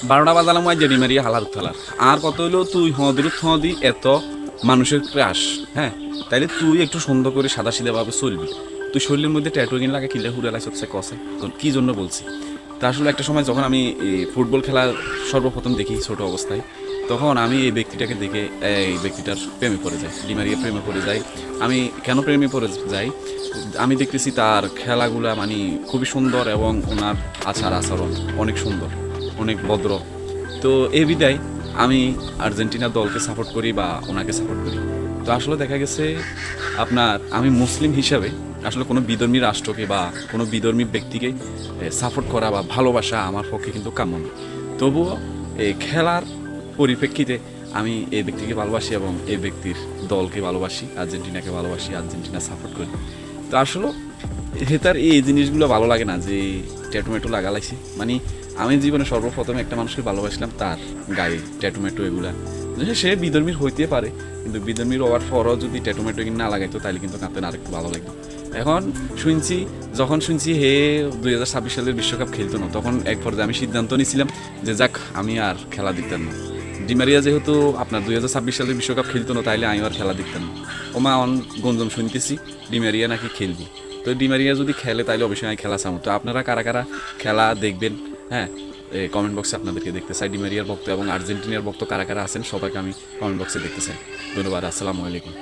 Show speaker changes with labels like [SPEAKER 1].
[SPEAKER 1] 12টা বাজালাম ওই জেডি মারিয়া হালার থালার আর কত হইলো তুই হদি এত মানুষের ক্রাশ, হ্যাঁ, তাইলে তুই একটু সুন্দর করে সাদা সিধাভাবে চলবি। তুই শরীরের মধ্যে ট্যাটু কিন লাগে কিলে হুড়ে লাইছ কসে তো কী জন্য বলছি। তা আসলে একটা সময় যখন আমি ফুটবল খেলা সর্বপ্রথম দেখি ছোট অবস্থায়, তখন আমি এই ব্যক্তিটাকে দেখে এই ব্যক্তিটার প্রেমে পড়ে যাই, ডিমারিয়া প্রেমে পড়ে যাই। আমি কেন প্রেমে পড়ে যাই, আমি দেখতেছি তার খেলাগুলা মানে খুবই সুন্দর এবং ওনার আচার আচরণ অনেক সুন্দর, অনেক ভদ্র। তো এই বিদায় আমি আর্জেন্টিনা দলকে সাপোর্ট করি বা ওনাকে সাপোর্ট করি। তো আসলে দেখা গেছে আপনার আমি মুসলিম হিসাবে আসলে কোনো বিধর্মী রাষ্ট্রকে বা কোনো বিধর্মী ব্যক্তিকে সাপোর্ট করা বা ভালোবাসা আমার পক্ষে কিন্তু কাম্য নয়। তবুও এই খেলার পরিপ্রেক্ষিতে আমি এই ব্যক্তিকে ভালোবাসি এবং এই ব্যক্তির দলকে ভালোবাসি, আর্জেন্টিনাকে ভালোবাসি, আর্জেন্টিনা সাপোর্ট করি। তো আসলে তার এই জিনিসগুলো ভালো লাগে না যে ট্যাটু লাগালাইছি, মানে আমি জীবনে সর্বপ্রথম একটা মানুষকে ভালোবাসলাম তার গায়ে ট্যাটু এগুলা। সে বিধর্মীর হইতে পারে, কিন্তু বিধর্মীর হওয়ার পরও যদি ট্যাটু না লাগাইতো তাহলে কিন্তু কাঁদতে আরেকটু ভালো লাগতো। এখন যখন শুনছি হে 2026 সালের বিশ্বকাপ খেলতো না, তখন এক পর্যায়ে আমি সিদ্ধান্ত নিয়েছিলাম যে যাক আমি আর খেলা দেখতাম না। ডিমারিয়া যেহেতু আপনার 2026 সালের বিশ্বকাপ খেলতো না, তাইলে আমি আর খেলা দেখতাম না। ওমা গঞ্জম শুনতেছি ডিমারিয়া নাকি খেলবি। তো ডিমারিয়া যদি খেলে তাইলে অবশ্যই আমি খেলা চাবো। তো আপনারা কারা কারা খেলা দেখবেন, হ্যাঁ, কমেন্ট বক্সে আপনাদেরকে দেখতে চাই। ডিমারিয়ার ভক্ত এবং আর্জেন্টিনার ভক্ত কারা কারা আছেন সবাইকে আমি কমেন্ট বক্সে দেখতে চাই। ধন্যবাদ, আসসালামু আলাইকুম।